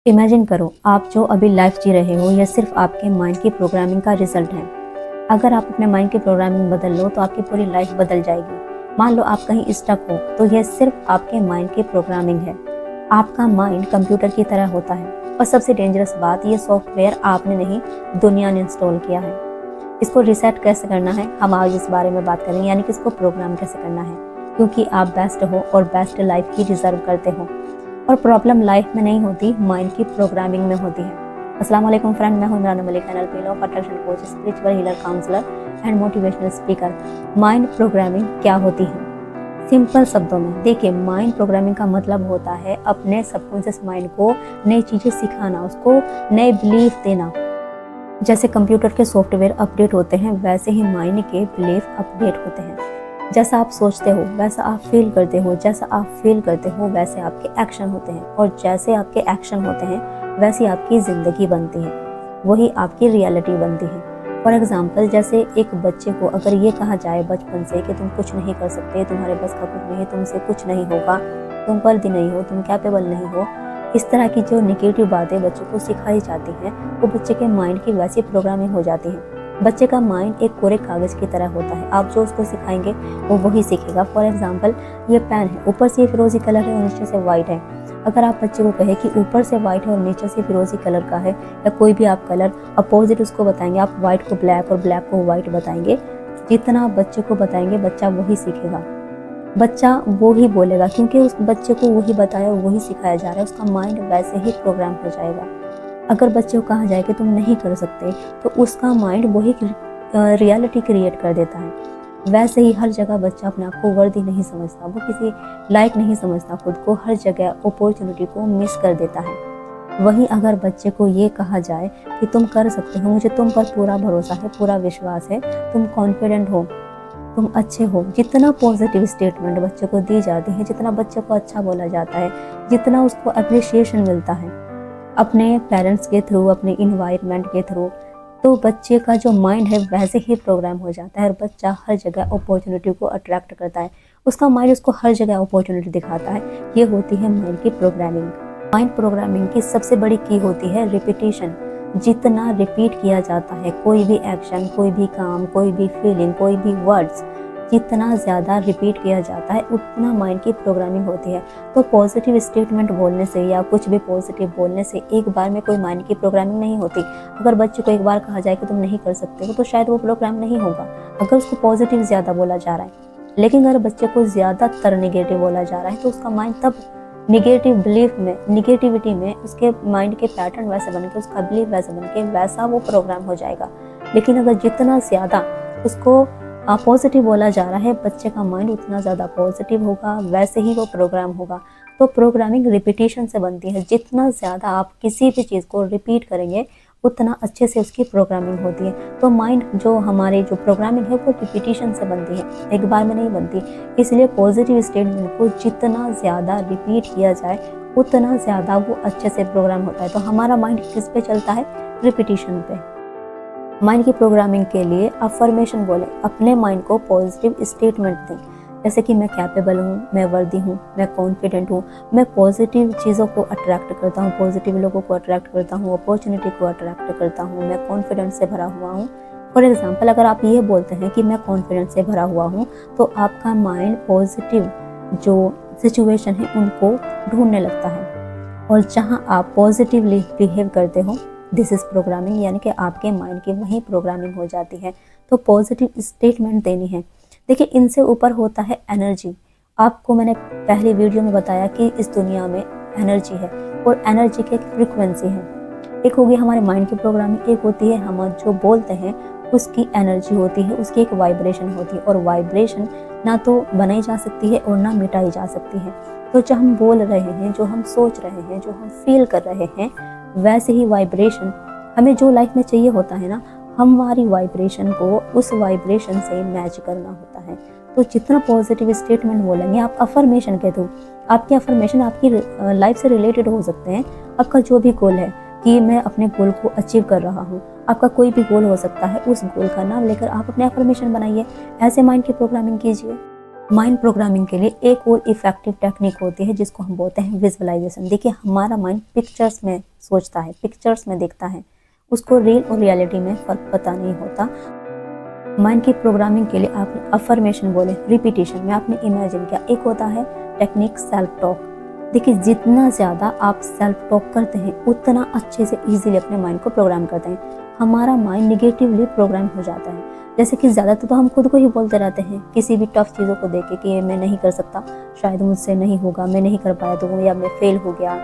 Imagine करो, आप जो अभी लाइफ जी रहे हो यह सिर्फ आपके माइंड की प्रोग्रामिंग का रिजल्ट है। अगर आप अपने माइंड की प्रोग्रामिंग बदल लो तो आपकी पूरी लाइफ बदल जाएगी। मान लो आप कहीं स्टक हो तो यह सिर्फ आपके माइंड की प्रोग्रामिंग है। आपका माइंड कंप्यूटर की तरह होता है और सबसे डेंजरस बात, ये सॉफ्टवेयर आपने नहीं, दुनिया ने इंस्टॉल किया है। इसको रिसेट कैसे करना है, हम आज इस बारे में बात करेंगे, यानी कि इसको प्रोग्राम कैसे करना है, क्योंकि आप बेस्ट हो और बेस्ट लाइफ ही डिजर्व करते हो। और प्रॉब्लम लाइफ में नहीं होती, माइंड की प्रोग्रामिंग में होती है। अस्सलाम वालेकुम फ्रेंड, मैं हूं Imran Malik, NLP law of attraction coach, spiritual healer, counsellor and motivational speaker. Mind programming क्या होती है? सिंपल शब्दों में देखिए, माइंड प्रोग्रामिंग का मतलब होता है अपने सबकॉन्शियस माइंड को नई चीजें सिखाना, उसको नए बिलीफ देना। जैसे कंप्यूटर के सॉफ्टवेयर अपडेट होते हैं, वैसे ही माइंड के बिलीफ अपडेट होते हैं। जैसा आप सोचते हो वैसा आप फील करते हो, जैसा आप फील करते हो वैसे आपके एक्शन होते हैं, और जैसे आपके एक्शन होते हैं वैसी आपकी ज़िंदगी बनती है, वही आपकी रियलिटी बनती है। फॉर एग्जांपल, जैसे एक बच्चे को अगर ये कहा जाए बचपन से कि तुम कुछ नहीं कर सकते, तुम्हारे बस का कुछ नहीं, तुमसे कुछ नहीं होगा, तुम वर्दी नहीं हो, तुम कैपेबल नहीं हो, इस तरह की जो निगेटिव बातें बच्चों को सिखाई जाती हैं, वो बच्चे के माइंड की वैसी प्रोग्रामिंग हो जाती है। बच्चे का माइंड एक कोरे कागज की तरह होता है, आप जो उसको सिखाएंगे वो वही सीखेगा। फॉर एग्जांपल, ये पेन है, ऊपर से फिरोजी कलर है और नीचे से वाइट है। अगर आप बच्चे को कहे कि ऊपर से वाइट है और नीचे से फिरोजी कलर का है, या कोई भी आप कलर अपोजिट उसको बताएंगे, आप व्हाइट को ब्लैक और ब्लैक को व्हाइट बताएंगे, जितना आप बच्चे को बताएंगे बच्चा वही सीखेगा, बच्चा वो ही बोलेगा, क्योंकि उस बच्चे को वही बताया और वही सिखाया जा रहा है, उसका माइंड वैसे ही प्रोग्राम हो जाएगा। अगर बच्चे को कहा जाए कि तुम नहीं कर सकते, तो उसका माइंड वही रियलिटी क्रिएट कर देता है। वैसे ही हर जगह बच्चा अपने आप को वर्दी नहीं समझता, वो किसी लायक नहीं समझता खुद को, हर जगह अपॉर्चुनिटी को मिस कर देता है। वहीं अगर बच्चे को ये कहा जाए कि तुम कर सकते हो, मुझे तुम पर पूरा भरोसा है, पूरा विश्वास है, तुम कॉन्फिडेंट हो, तुम अच्छे हो, जितना पॉजिटिव स्टेटमेंट बच्चे को दी जाती है, जितना बच्चे को अच्छा बोला जाता है, जितना उसको अप्रिशिएशन मिलता है अपने पेरेंट्स के थ्रू, अपने इन्वायरमेंट के थ्रू, तो बच्चे का जो माइंड है वैसे ही प्रोग्राम हो जाता है और बच्चा हर जगह अपॉर्चुनिटी को अट्रैक्ट करता है। उसका माइंड उसको हर जगह अपॉर्चुनिटी दिखाता है। ये होती है माइंड की प्रोग्रामिंग। माइंड प्रोग्रामिंग की सबसे बड़ी की होती है रिपीटेशन। जितना रिपीट किया जाता है कोई भी एक्शन, कोई भी काम, कोई भी फीलिंग, कोई भी वर्ड्स, जितना ज़्यादा रिपीट किया जाता है उतना माइंड की प्रोग्रामिंग होती है। तो पॉजिटिव स्टेटमेंट बोलने से या कुछ भी पॉजिटिव बोलने से एक बार में कोई माइंड की प्रोग्रामिंग नहीं होती। अगर बच्चे को एक बार कहा जाए कि तुम नहीं कर सकते हो, तो शायद वो प्रोग्राम नहीं होगा, अगर उसको पॉजिटिव ज़्यादा बोला जा रहा है। लेकिन अगर बच्चे को ज़्यादातर निगेटिव बोला जा रहा है, तो उसका माइंड तब निगेटिव बिलीफ में, निगेटिविटी में, उसके माइंड के पैटर्न वैसे बन के, उसका बिलीफ वैसे बन के वैसा वो प्रोग्राम हो जाएगा। लेकिन अगर जितना ज़्यादा उसको पॉजिटिव बोला जा रहा है, बच्चे का माइंड उतना ज़्यादा पॉजिटिव होगा, वैसे ही वो प्रोग्राम होगा। तो प्रोग्रामिंग रिपीटेशन से बनती है। जितना ज़्यादा आप किसी भी चीज़ को रिपीट करेंगे उतना अच्छे से उसकी प्रोग्रामिंग होती है। तो माइंड जो हमारे जो प्रोग्रामिंग है वो रिपीटेशन से बनती है, एक बार में नहीं बनती। इसलिए पॉजिटिव स्टेटमेंट को जितना ज़्यादा रिपीट किया जाए उतना ज़्यादा वो अच्छे से प्रोग्राम होता है। तो हमारा माइंड किस पे चलता है? रिपीटेशन पे। माइंड की प्रोग्रामिंग के लिए अफर्मेशन बोले, अपने माइंड को पॉजिटिव स्टेटमेंट दें, जैसे कि मैं कैपेबल हूँ, मैं वर्दी हूँ, मैं कॉन्फिडेंट हूँ, मैं पॉजिटिव चीज़ों को अट्रैक्ट करता हूँ, पॉजिटिव लोगों को अट्रैक्ट करता हूँ, अपॉर्चुनिटी को अट्रैक्ट करता हूँ, मैं कॉन्फिडेंस से भरा हुआ हूँ। फॉर एग्जाम्पल, अगर आप ये बोलते हैं कि मैं कॉन्फिडेंस से भरा हुआ हूँ, तो आपका माइंड पॉजिटिव जो सिचुएशन है उनको ढूंढने लगता है, और जहाँ आप पॉजिटिवली बिहेव करते हो, दिस इज़ प्रोग्रामिंग, यानी कि आपके माइंड की वही प्रोग्रामिंग हो जाती है। तो पॉजिटिव स्टेटमेंट देनी है। देखिए, इनसे ऊपर होता है एनर्जी। आपको मैंने पहली वीडियो में बताया कि इस दुनिया में एनर्जी है, और एनर्जी की एक फ्रिक्वेंसी है। एक होगी हमारे माइंड की प्रोग्रामिंग, एक होती है हम जो बोलते हैं उसकी एनर्जी होती है, उसकी एक वाइब्रेशन होती है, और वाइब्रेशन ना तो बनाई जा सकती है और ना मिटाई जा सकती है। तो जो हम बोल रहे हैं, जो हम सोच रहे हैं, जो हम फील कर रहे हैं, वैसे ही वाइब्रेशन हमें जो लाइफ में चाहिए होता है ना, हमारी वाइब्रेशन को उस वाइब्रेशन से मैच करना होता है। तो जितना पॉजिटिव स्टेटमेंट बोलेंगे आप अफर्मेशन के थ्रू, आपके अफर्मेशन आपकी लाइफ से रिलेटेड हो सकते हैं। आपका जो भी गोल है कि मैं अपने गोल को अचीव कर रहा हूँ, आपका कोई भी गोल हो सकता है, उस गोल का नाम लेकर आप अपने अफर्मेशन बनाइए, ऐसे माइंड की प्रोग्रामिंग कीजिए। माइंड प्रोग्रामिंग के लिए एक और इफेक्टिव टेक्निक होती है जिसको हम बोलते हैं विजुअलाइजेशन। देखिए, हमारा माइंड पिक्चर्स में सोचता है, पिक्चर्स में देखता है, उसको रियल और रियलिटी में फ़र्क पता नहीं होता। माइंड की प्रोग्रामिंग के लिए आपने अफर्मेशन बोले, रिपीटिशन में आपने इमेजिन किया। एक होता है टेक्निक सेल्फ टॉक। देखिए, जितना ज़्यादा आप सेल्फ टॉक करते हैं उतना अच्छे से ईजिली अपने माइंड को प्रोग्राम करते हैं। हमारा माइंड निगेटिवली प्रोग्राम हो जाता है। जैसे कि ज़्यादातर तो हम खुद को ही बोलते रहते हैं किसी भी टफ चीज़ों को देख के कि ये मैं नहीं कर सकता, शायद मुझसे नहीं होगा, मैं नहीं कर पाया तो, या मैं फेल हो गया।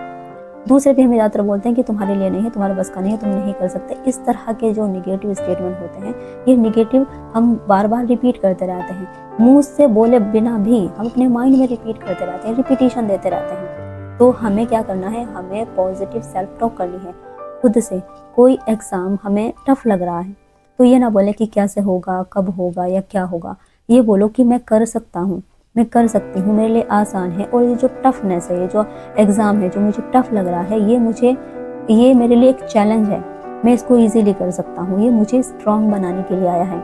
दूसरे भी हमें ज़्यादातर बोलते हैं कि तुम्हारे लिए नहीं है, तुम्हारे बस का नहीं है, तुम नहीं कर सकते। इस तरह के जो निगेटिव स्टेटमेंट होते हैं, ये निगेटिव हम बार बार रिपीट करते रहते हैं। मुंह से बोले बिना भी हम अपने माइंड में रिपीट करते रहते हैं, रिपीटिशन देते रहते हैं। तो हमें क्या करना है, हमें पॉजिटिव सेल्फ टॉक करनी है खुद से। कोई एग्ज़ाम हमें टफ लग रहा है तो ये ना बोले कि कैसे होगा, कब होगा या क्या होगा। ये बोलो कि मैं कर सकता हूँ, मैं कर सकती हूँ, मेरे लिए आसान है। और ये जो टफनेस है, ये जो एग्ज़ाम है जो मुझे टफ लग रहा है, ये मेरे लिए एक चैलेंज है, मैं इसको इजीली कर सकता हूँ, ये मुझे स्ट्रांग बनाने के लिए आया है।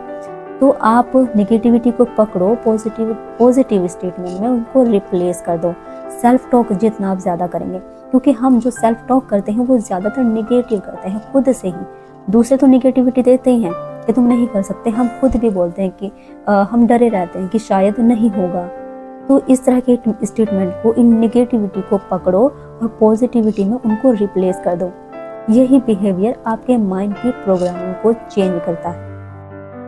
तो आप नेगेटिविटी को पकड़ो, पॉजिटिव स्टेटमेंट में उनको रिप्लेस कर दो। सेल्फ टॉक जितना आप ज़्यादा करेंगे, क्योंकि हम जो सेल्फ टॉक करते हैं वो ज़्यादातर नेगेटिव करते हैं खुद से ही। दूसरे तो नेगेटिविटी देते ही हैं कि तुम नहीं कर सकते, हम खुद भी बोलते हैं कि हम डरे रहते हैं कि शायद नहीं होगा। तो इस तरह के स्टेटमेंट को, इन नेगेटिविटी को पकड़ो और पॉजिटिविटी में उनको रिप्लेस कर दो। यही बिहेवियर आपके माइंड की प्रोग्रामिंग को चेंज करता है।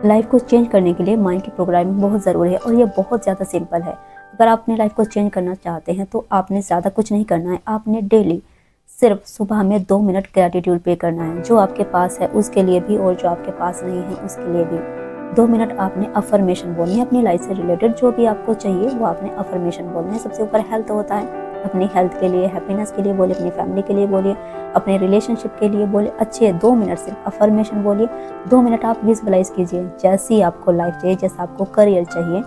लाइफ को चेंज करने के लिए माइंड की प्रोग्रामिंग बहुत ज़रूरी है और ये बहुत ज़्यादा सिंपल है। अगर आप अपनी लाइफ को चेंज करना चाहते हैं तो आपने ज़्यादा कुछ नहीं करना है। आपने डेली सिर्फ सुबह में 2 मिनट ग्रैटिट्यूड पे करना है, जो आपके पास है उसके लिए भी और जो आपके पास नहीं है उसके लिए भी। 2 मिनट आपने अफर्मेशन बोलनी है अपनी लाइफ से रिलेटेड, जो भी आपको चाहिए वो आपने अफर्मेशन बोलना है। सबसे ऊपर हेल्थ होता है, अपनी हेल्थ के लिए, हैप्पीनेस के लिए बोलिए, अपनी फैमिली के लिए बोलिए, अपने रिलेशनशिप के लिए बोलिए। अच्छे 2 मिनट सिर्फ अफर्मेशन बोलिए। 2 मिनट आप विजुअलाइज कीजिए, जैसी आपको लाइफ चाहिए, जैसा आपको करियर चाहिए,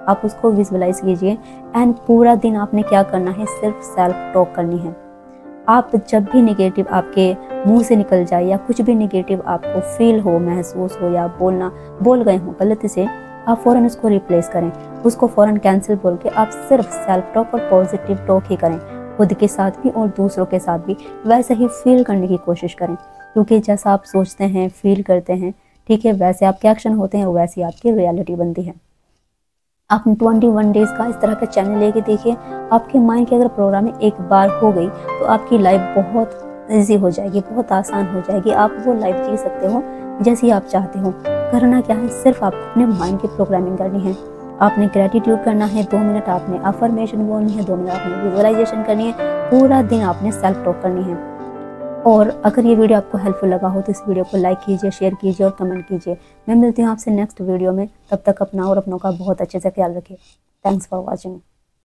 आप उसको विजुअलाइज कीजिए। एंड पूरा दिन आपने क्या करना है, सिर्फ सेल्फ टॉक करनी है। आप जब भी नेगेटिव आपके मुंह से निकल जाए या कुछ भी नेगेटिव आपको फील हो, महसूस हो या बोल गए हो गलती से, आप फ़ौरन उसको रिप्लेस करें, उसको फ़ौरन कैंसिल बोल के आप सिर्फ सेल्फ टॉक और पॉजिटिव टॉक ही करें, खुद के साथ भी और दूसरों के साथ भी। वैसे ही फील करने की कोशिश करें, क्योंकि जैसा आप सोचते हैं, फील करते हैं, ठीक है, वैसे आपके एक्शन होते हैं, वैसी आपकी रियलिटी बनती है। आप 21 डेज़ का इस तरह का चैनल लेके देखिए। आपके माइंड की अगर प्रोग्रामिंग एक बार हो गई तो आपकी लाइफ बहुत ईजी हो जाएगी, बहुत आसान हो जाएगी। आप वो लाइफ जी सकते हो जैसी आप चाहते हो। करना क्या है, सिर्फ आपको अपने माइंड की प्रोग्रामिंग करनी है। आपने ग्रेटिट्यूड करना है, 2 मिनट आपने अफर्मेशन बोलनी है, 2 मिनट आपने विजुअलाइजेशन करनी है, पूरा दिन आपने सेल्फ टॉक करनी है। और अगर ये वीडियो आपको हेल्पफुल लगा हो तो इस वीडियो को लाइक कीजिए, शेयर कीजिए और कमेंट कीजिए। मैं मिलती हूँ आपसे नेक्स्ट वीडियो में। तब तक अपना और अपनों का बहुत अच्छे से ख्याल रखिए। Thanks for watching.